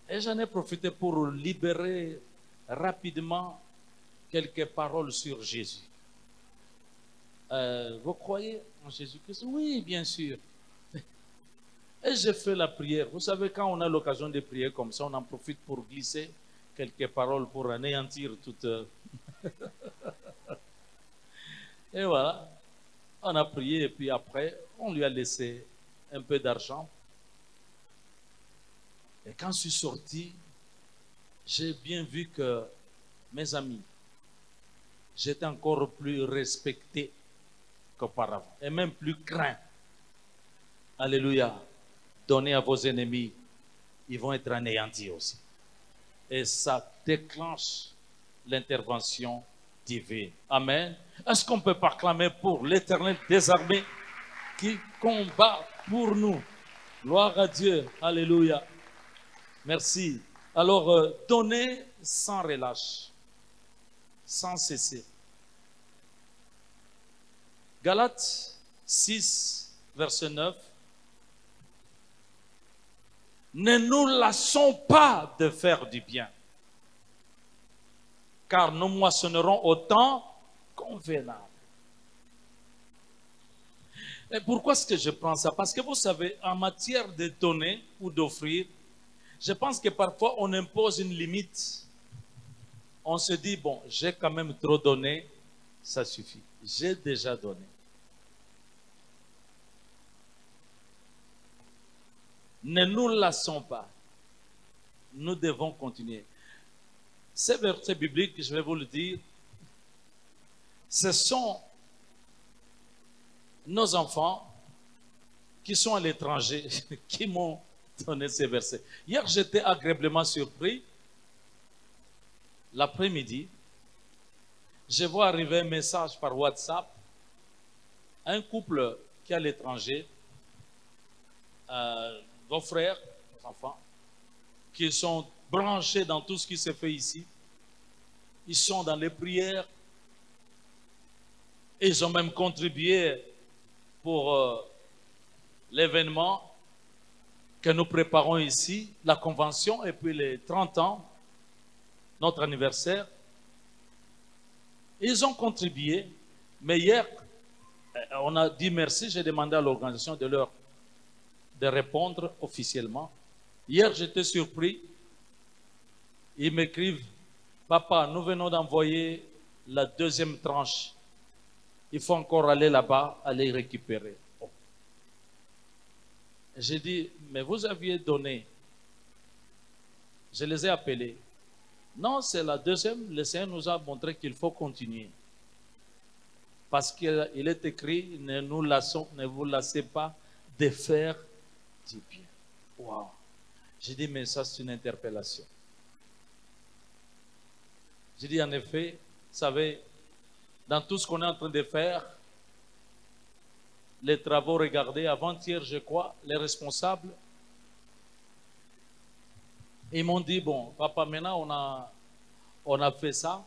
Et j'en ai profité pour libérer rapidement quelques paroles sur Jésus. Vous croyez en Jésus-Christ? Oui, bien sûr. Et j'ai fait la prière. Vous savez, quand on a l'occasion de prier comme ça, on en profite pour glisser quelques paroles pour anéantir toute... Et voilà. On a prié et puis après, on lui a laissé un peu d'argent. Et quand je suis sorti, j'ai bien vu que mes amis, j'étais encore plus respecté qu'auparavant. Et même plus craint. Alléluia. Donnez à vos ennemis, ils vont être anéantis aussi. Et ça déclenche l'intervention divine. Amen. Est-ce qu'on peut proclamer pour l'Éternel des armées qui combat pour nous? Gloire à Dieu. Alléluia. Merci. Alors, donnez sans relâche, sans cesser. Galates 6, verset 9. Ne nous lassons pas de faire du bien, car nous moissonnerons au temps convenable. Et pourquoi est-ce que je prends ça? Parce que vous savez, en matière de donner ou d'offrir, je pense que parfois on impose une limite. On se dit, bon, j'ai quand même trop donné, ça suffit. J'ai déjà donné. Ne nous lassons pas. Nous devons continuer. Ces versets bibliques, je vais vous le dire, ce sont nos enfants qui sont à l'étranger qui m'ont donné ces versets. Hier, j'étais agréablement surpris. L'après-midi, je vois arriver un message par WhatsApp. Un couple qui est à l'étranger, vos frères, vos enfants, qui sont branchés dans tout ce qui se fait ici. Ils sont dans les prières. Ils ont même contribué pour l'événement que nous préparons ici, la convention, et puis les 30 ans, notre anniversaire. Ils ont contribué, mais hier, on a dit merci, j'ai demandé à l'organisation de répondre officiellement. Hier, j'étais surpris. Ils m'écrivent, papa, nous venons d'envoyer la deuxième tranche. Il faut encore aller là-bas, aller récupérer. Oh. J'ai dit, mais vous aviez donné. Je les ai appelés. Non, c'est la deuxième. Le Seigneur nous a montré qu'il faut continuer. Parce qu'il est écrit, ne vous lassez pas de faire du bien. Wow. J'ai dit, mais ça c'est une interpellation. J'ai dit, en effet, vous savez, dans tout ce qu'on est en train de faire, les travaux, regardez, avant-hier, je crois, les responsables, ils m'ont dit, bon, papa, maintenant on a fait ça.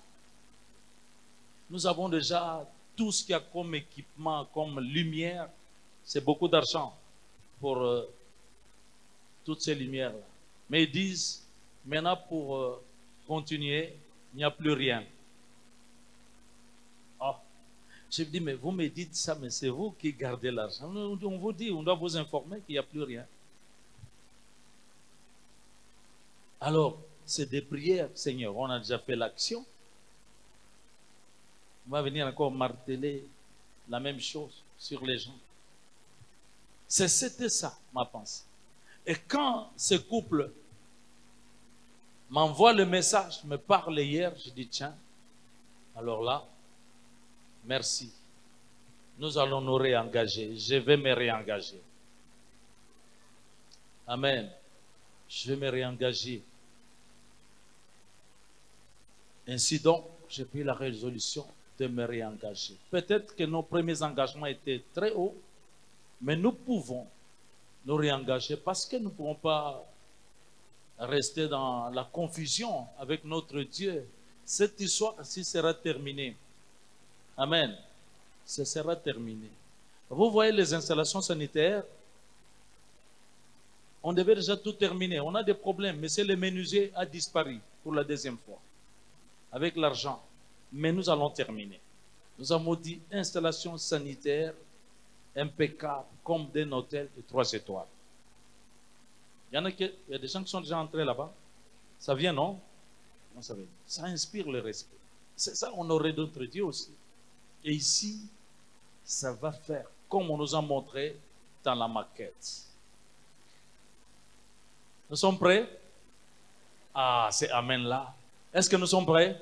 Nous avons déjà tout ce qu'il y a comme équipement, comme lumière. C'est beaucoup d'argent pour toutes ces lumières-là. Mais ils disent, maintenant pour continuer, il n'y a plus rien. Oh. Je me dis, mais vous me dites ça, mais c'est vous qui gardez l'argent. On vous dit, on doit vous informer qu'il n'y a plus rien. Alors, c'est des prières, Seigneur. On a déjà fait l'action. On va venir encore marteler la même chose sur les gens. C'était ça, ma pensée. Et quand ce couple m'envoie le message, me parle hier, je dis, tiens, alors là, merci. Nous allons nous réengager. Je vais me réengager. Amen. Je vais me réengager. Ainsi donc, j'ai pris la résolution de me réengager. Peut-être que nos premiers engagements étaient très hauts, mais nous pouvons nous réengager parce que nous ne pouvons pas rester dans la confusion avec notre Dieu. Cette histoire-ci sera terminée. Amen. Ce sera terminé. Vous voyez les installations sanitaires, on devait déjà tout terminer. On a des problèmes, mais c'est le menuisier a disparu pour la deuxième fois avec l'argent. Mais nous allons terminer. Nous avons dit installation sanitaire impeccable, comme d'un hôtel de 3 étoiles. Il y a des gens qui sont déjà entrés là-bas. Ça vient, non? Non, ça vient. Ça inspire le respect. C'est ça, on aurait d'autres dieux aussi. Et ici, ça va faire comme on nous a montré dans la maquette. Nous sommes prêts? Ah, c'est Amen là. Est-ce que nous sommes prêts?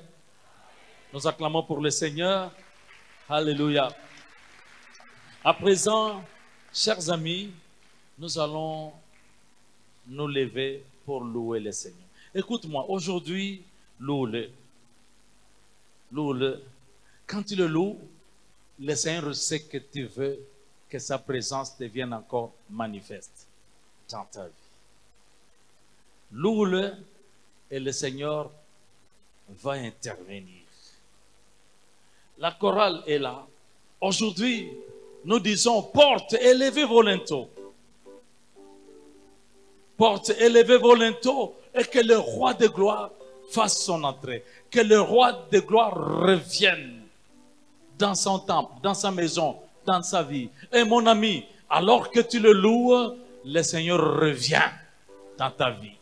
Nous acclamons pour le Seigneur. Alléluia. À présent, chers amis, nous allons nous lever pour louer le Seigneur. Écoute-moi, aujourd'hui, loue-le. Loue-le. Quand tu le loues, le Seigneur sait que tu veux que sa présence devienne encore manifeste dans ta vie. Loue-le et le Seigneur va intervenir. La chorale est là. Aujourd'hui, nous disons porte, élevez vos linteaux. Porte, élevez vos linteaux et que le roi de gloire fasse son entrée. Que le roi de gloire revienne dans son temple, dans sa maison, dans sa vie. Et mon ami, alors que tu le loues, le Seigneur revient dans ta vie.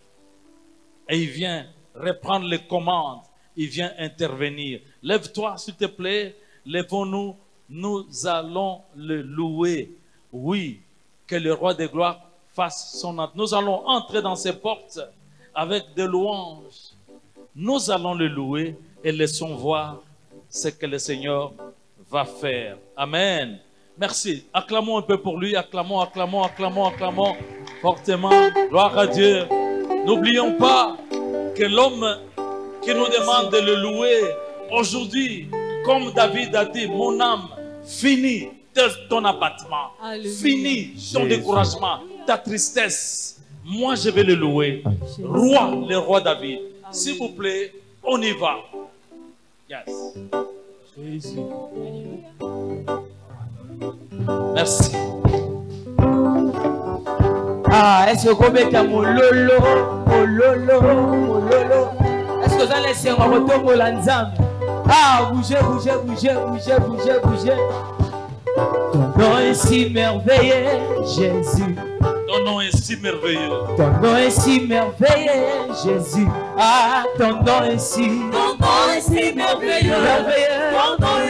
Et il vient reprendre les commandes. Il vient intervenir. Lève-toi, s'il te plaît. Lèvons-nous. Nous allons le louer. Oui, que le roi de gloire fasse son entrée. Nous allons entrer dans ses portes avec des louanges. Nous allons le louer et laissons voir ce que le Seigneur va faire. Amen. Merci. Acclamons un peu pour lui. Acclamons, acclamons, acclamons, acclamons fortement. Gloire à Dieu. N'oublions pas que l'homme qui nous demande de le louer aujourd'hui, comme David a dit, mon âme, finis ton abattement, finis ton découragement, ta tristesse. Moi, je vais le louer. Roi, le roi David. S'il vous plaît, on y va. Yes. Jésus. Merci. Ah, est-ce que vous mettez mon lolo, mon lolo, mon lolo? Est-ce que vous allez laisser un retour pour l'ensemble? Ah, bougez, bougez, bougez, bougez, bougez, bougez. Ton nom est si merveilleux, Jésus. Ton nom est si merveilleux. Ton nom est si merveilleux, Jésus. Ah, ton nom est si merveilleux. Ton nom est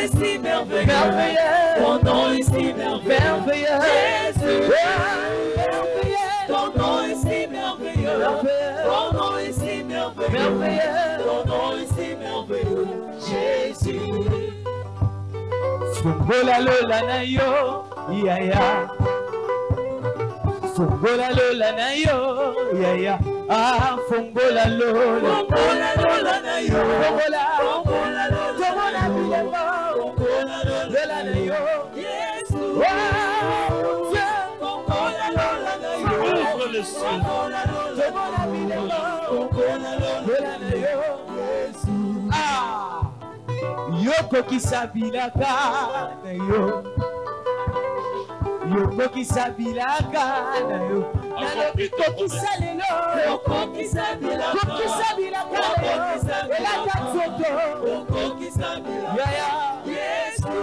si merveilleux. Merveilleux. Ton nom est si merveilleux. Jésus. Ton nom est si merveilleux. Ton nom est si merveilleux. Ton nom est si merveilleux. Jésus. Fungola lola na yo, yaya. Fungola lola na yo, yaya. Ah, fungola lola na yo. Fungola lola na yo. Yes. Fungola lola na yo. Ouvre le ciel. Ah, yoko kisabilaka na yo. Yoko kisabilaka na yo. Nalobi kokisalelo. Yoko kisabilaka na yo. Elaka tsoto. Yoko kisabilaka. Yaya. Yesu.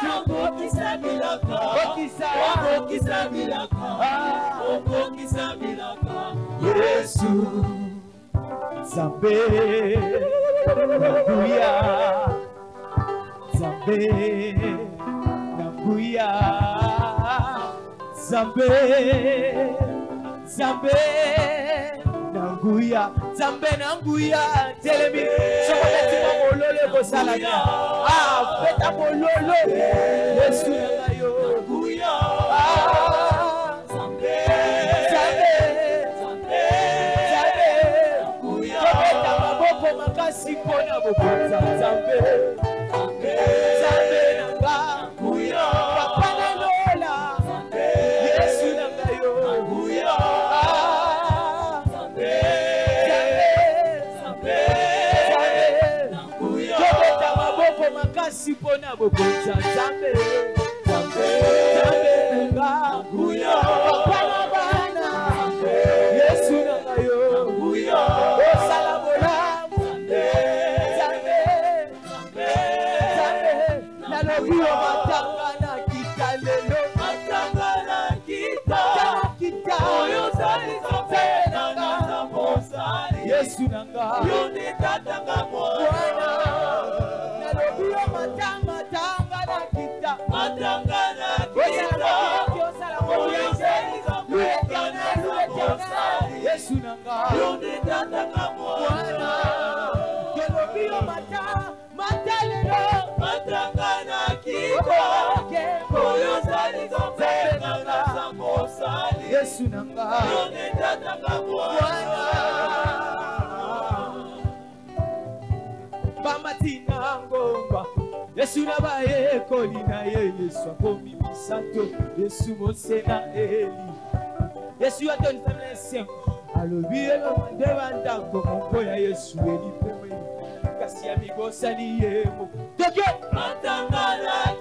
Yoko kisabilaka. Yoko kisabilaka. Yoko kisabilaka. Yesu. Zambe. Nakuya. Zambe. Nakuya. Zambe. Zambe. Nanguya. Zambe nanguya. Telemi. Sokoti mamolole bosalanya. Ah, feta mololo. Yesu nangayo. Nanguya. Ah, Zambe. Zambe. Zambe. Zambe. Nanguya. Kobeta maboko makasi pona boboza. Zambe. Zambe. Zambe nanga. Nanguya. Papa nalola. Zambe. Yesu nangayo. Nanguya. Makasi pona boboza Zambe Zambe Zambe Nanguya Papa bana Yesu nangayo Nanguya Osala bolamu Zambe Zambe Zambe Zambe Nalobi o matanga na kita lelo Matanga na kita Kita Oyo zali Zambe nanga mosali Yesu nanga Yoni tatanga mwana Matanga na kita Yesu nanga Yoni tatanga mwana Kelobio matalelo Matanga na kita Oyo zali zombenga na samosali Yesu nanga Yoni tatanga mwana Pamatina ngomba Yesu nabaye kolina ye Yesu akomi misato Yesu mosena eli Yesu atoni samlesem alobi devanda komoko ya Yesu eli pemwe kasi amigosa ni yemo toke matanga la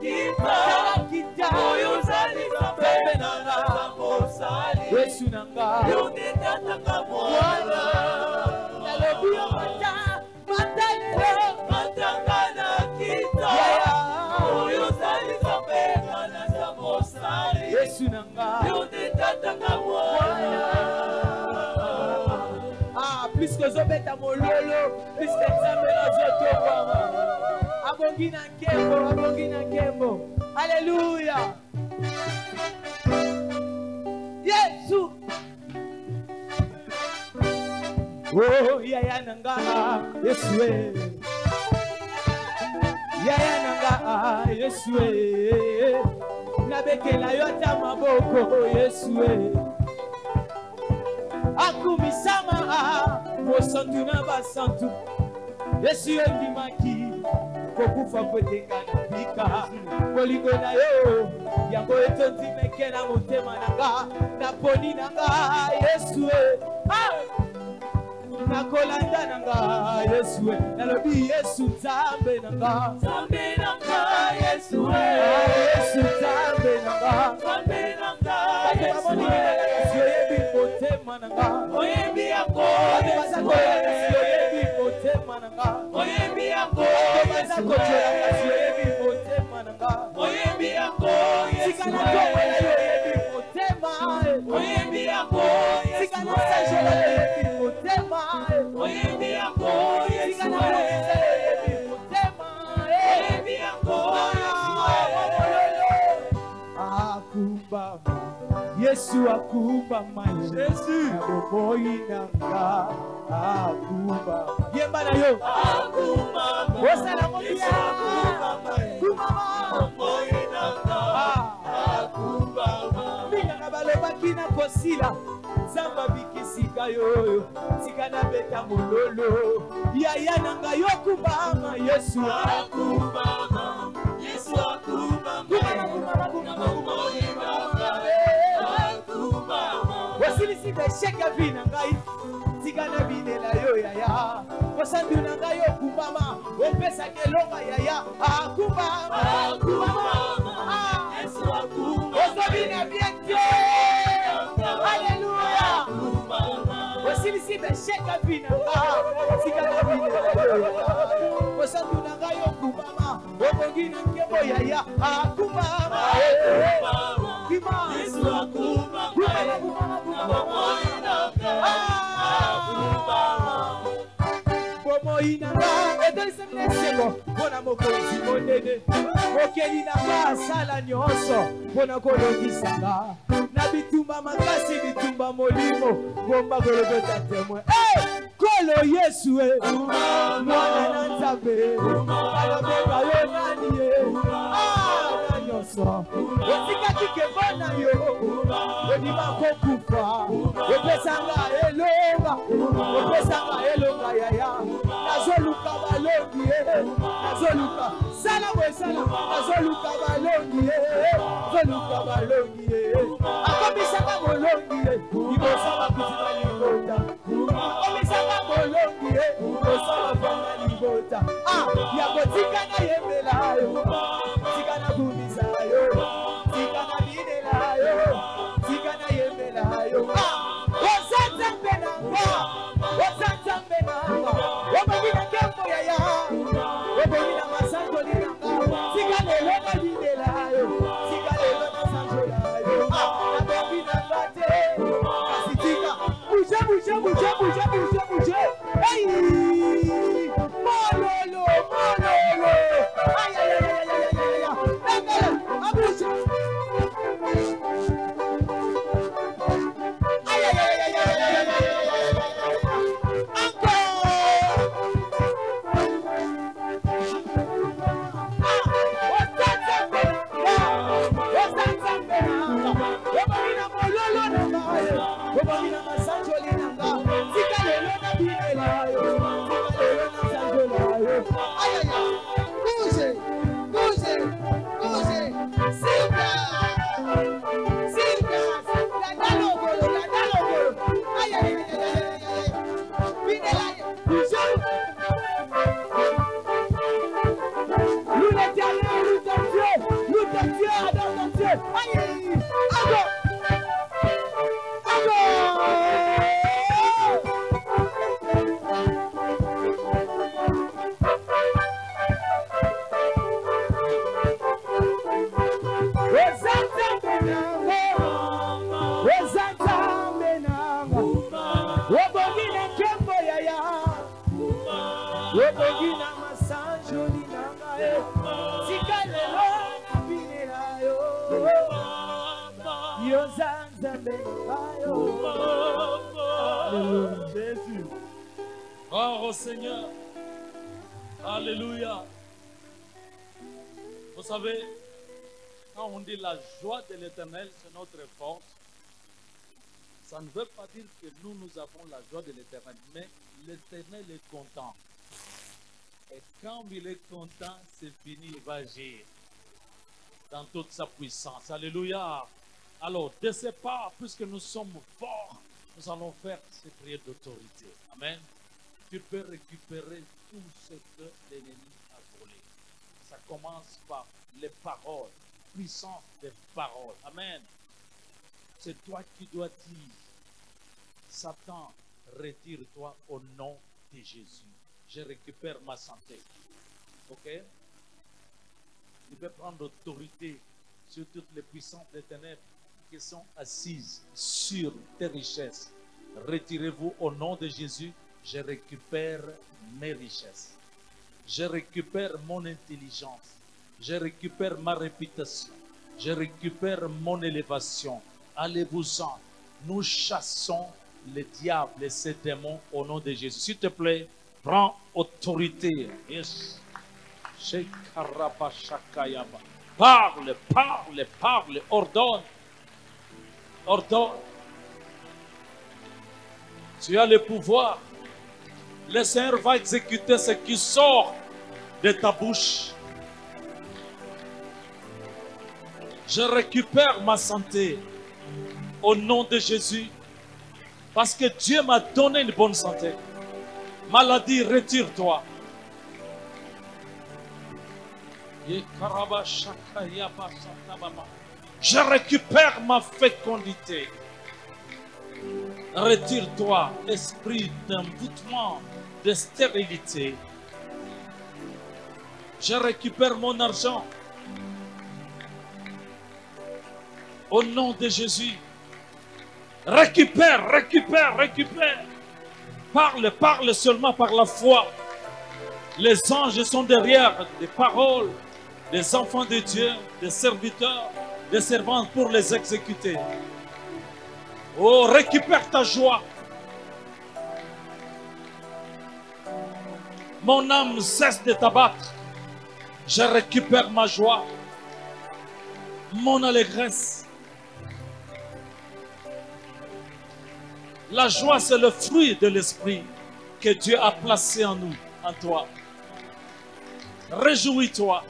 kita oyo zali kapembe nanga samosali Yesu nanga yone tatanga mwana alobi matalelo matanga na kita oyo zali kapembe na samosali Yesu nanga yone tatanga mwana. Ah, plus que zobeta mololo, plus que nzambe na zoto kwama. Abongi na nkembo. Alléluia. Yesu. Oh, yaya nanga Yesu eh. Yaya nanga Yesu eh. Nabekela yo ta maboko Yesu eh. Akumisama mosantu na basantu Yesu endimaki kokufa kwetenga na pika kolingo na yo yango etondi meke na motema nanga na poni nanga Yesu nakolanda nanga Yesu nalobi Yesu Zambe nanga Yesu Yesu Zambe nanga motema nanga oyembi yako oyembi motema nanga oyembi yako oyembi motema nanga oyembi yako sikana tokola oyembi motema oyembi yako sikana sajela oyembi motema oyembi yako sikana oyembi motema oyembi yako akumba Yesu akumba mai Yesu aboyi nanga akumba yemba na yo akumba osala mobia esila Zamba bikisika yo Sikana beta mololo Yaya nanga yo kubama Yesu akubama Yesu akubama Wasilisi besheka vina ngai Sikana binela yo yaya Wasandu nanga yo kubama Opesa kelonga yaya akubama Akubama Yesu akubama Osabina bientôt Alléluia Wasilisi besheka vina ngai Sikana binela yo yaya Wasandu nanga yo kubama Opogina nkebo yaya akubama Akubama Yesu akubama Bomo inanga edelise mneseko Bona mokonzi monene Mokeli nanga sala nyonso Bona kolongisanga Na bitumba makasi bitumba molimo Bomba gologota temwe Kolo Yesu Mwana na nzabe Kalabeka yo nani Na nyonso Osika kike bona yo Odima kokufa Opesanga elonga Opesanga elonga yaya Nazoluka balongi Nazoluka Salamo salamo Nazoluka balongi Nazoluka balongi Akomisaka molongi Ibosama kutima libota Akomisaka molongi Ibosama kutima libota Yakotika na yembela yo Tika na kumisa yo Tika na binela yo Tika na yembela yo Osanta mbenanga Osanta mbenanga Obogina kempo yaya Obogina masango linanga Tika lelo na binela yo Tika lelo na sanjo la yo Nabogina bate Kasitika Bouge, bouge, bouge, bouge, bouge, bouge Hey Mololo, mololo Aïe, aïe, aïe, aïe, aïe, aïe, aïe Abouche Aïe, aïe, aïe, aïe, aïe, aïe, aïe, Jésus. Gloire au Seigneur. Alléluia. Vous savez, quand on dit la joie de l'Éternel, c'est notre force. Ça ne veut pas dire que nous avons la joie de l'Éternel, mais l'Éternel est content. Et quand il est content, c'est fini, il va agir dans toute sa puissance. Alléluia. Alors, de ce pas, puisque nous sommes forts, nous allons faire ces prières d'autorité. Amen. Tu peux récupérer tout ce que l'ennemi a volé. Ça commence par les paroles, puissance des paroles. Amen. C'est toi qui dois dire, Satan, retire-toi au nom de Jésus. Je récupère ma santé. Ok? Tu peux prendre l'autorité sur toutes les puissances des ténèbres qui sont assises sur tes richesses. Retirez-vous au nom de Jésus. Je récupère mes richesses. Je récupère mon intelligence. Je récupère ma réputation. Je récupère mon élévation. Allez-vous-en. Nous chassons les diables et ces démons au nom de Jésus. S'il te plaît, prends autorité. Yes. Parle, parle, parle. Ordonne. Ordonne. Tu as le pouvoir. Le Seigneur va exécuter ce qui sort de ta bouche. Je récupère ma santé au nom de Jésus. Parce que Dieu m'a donné une bonne santé. Maladie, retire-toi. Je récupère ma fécondité. Retire-toi, esprit d'envoûtement, de stérilité. Je récupère mon argent. Au nom de Jésus. Récupère, récupère, récupère. Parle, parle seulement par la foi. Les anges sont derrière les paroles des enfants de Dieu, des serviteurs, des servantes pour les exécuter. Oh, récupère ta joie. Mon âme cesse de t'abattre. Je récupère ma joie, mon allégresse. La joie, c'est le fruit de l'esprit que Dieu a placé en nous, en toi. Réjouis-toi.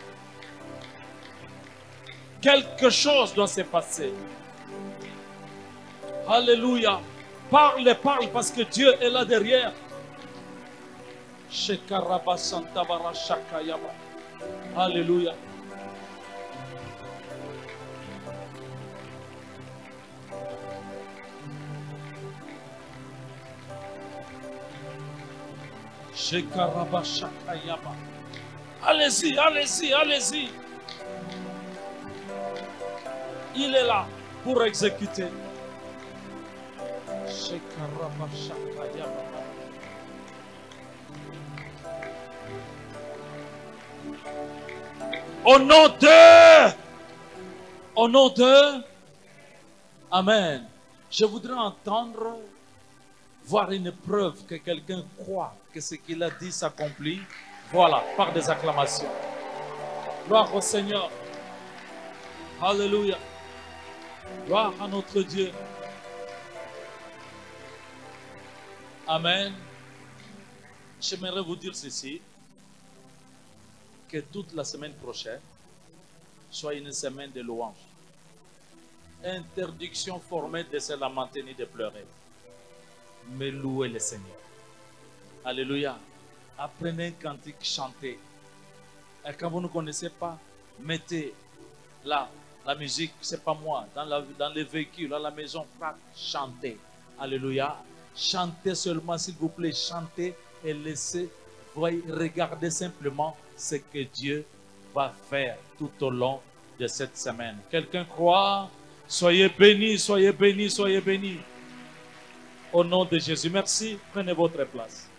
Quelque chose doit se passer. Alléluia. Parle, parle, parce que Dieu est là derrière. Alléluia. Allez-y, allez-y, allez-y. Il est là pour exécuter. Au nom de, Amen. Je voudrais entendre, voir une preuve que quelqu'un croit que ce qu'il a dit s'accomplit. Voilà, par des acclamations. Gloire au Seigneur. Alléluia. Gloire à notre Dieu. Amen. J'aimerais vous dire ceci, que toute la semaine prochaine soit une semaine de louange. Interdiction formelle de se lamenter ni de pleurer, mais louer le Seigneur. Alléluia. Apprenez un cantique, chantez. Et quand vous ne connaissez pas, mettez la musique, c'est pas moi, dans les véhicules, à la maison, chantez. Alléluia. Chantez seulement, s'il vous plaît, chantez et laissez, regardez simplement ce que Dieu va faire tout au long de cette semaine. Quelqu'un croit? Soyez bénis, soyez bénis, soyez bénis. Au nom de Jésus, merci. Prenez votre place.